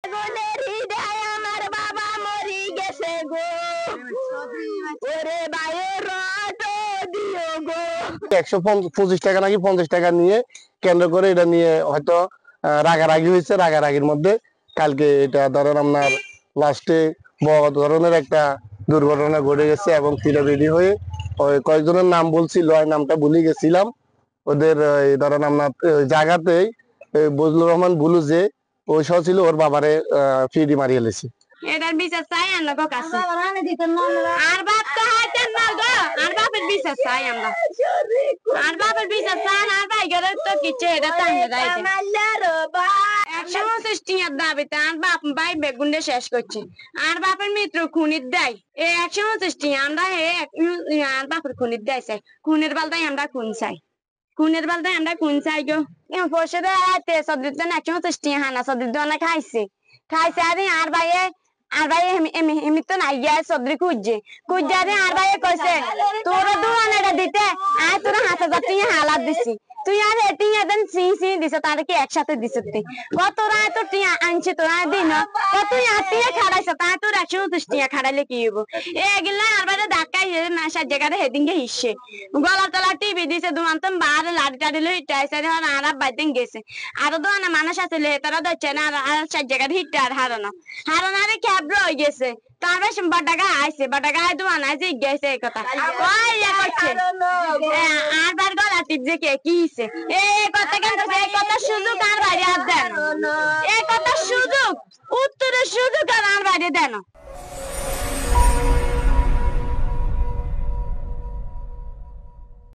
আগুনের হৃদয় আমার বাবা মরি গেছে গো, ওরে ভাইয়ের রটো দিও গো। 125 টাকা নাকি 50 টাকা নিয়ে কেন্দ্র করে এটা নিয়ে হয়তো রাগারাগি হয়েছে। রাগারাগির মধ্যে কালকে এটা ধরেন আপনার লাস্টে বড় ধরনের একটা দুর্ঘটনা ঘটে গেছে এবং পিড়াপিড়ি হয়ে ওই কয়েকজনের নাম বলছিল, নামটা ভুলে গেছিলাম। ওদের ধরেন আপনার জায়গাতেই বজলুর রহমান বুলু যে ওই সহ ছিল, ওর বাবারে ফিডি মারিয়ে লেছে। এটার বিচার চাই আমরা কাছে, আর বাপ তো হাইতেন না গো, আর বাপের বিচার চাই আমরা, আর বাপের বিচার চাই। আর ভাই গেলে তো কিছু এটা টাঙ্গে যাইতে 125 টিয়ার দাবিতে আর বাপ ভাই বেগুনটা শেষ করছে। আর বাপের মিত্র খুনির দেয় 125 টিয়া, আমরা আর বাপের খুনির দেয় চাই। খুনের বালতাই আমরা খুন চাই, খুনের বালতাই আমরা খুন চাই গো। পরশু সদর 125 টিয়া হানা সদর দোনা খাইছে খাইছে। আর ভাই এমনি তো নাই গিয়া সদরি খুঁজছে আর ভাই কইছে তোর দোয়ানেটা দিতে আর তোর 5000 টিয়া হালাত দিছি, তুই আর টিয়া দেন সি দিছ তার কি একসাথে দিছ তুই কতরা তো টিয়া আনছে তোরা দিন তুই আর টিয়া খাড়াইছ তা তোর 129 টিয়া খাড়াইলে কি হইব। এগুলা আর বাইরে ধাক্কাই নাশার জায়গাটা হেদিনকে হিসছে গলা তলা টিভি দিছে দুমান্তম বারে লাড়ি টাড়ি লই টাইছে আর বাইদিন গেছে। আর দোয়ানে মানুষ আছে তারা দচ্ছে না আর সার জায়গাটা হিটটা আর হারানারে ক্যাব্র হয়ে গেছে। তার বেশ বাটাগা আইছে, বাটাগা দোয়ান আছে গেছে এই কথা ওই করছে আর বার গলা টিপ যে কে কি হিসে এই কথা কেন এই কথা সুযোগ আর বাইরে হাত দেন, এই কথা সুযোগ উত্তরের সুযোগ আর বাইরে দেন।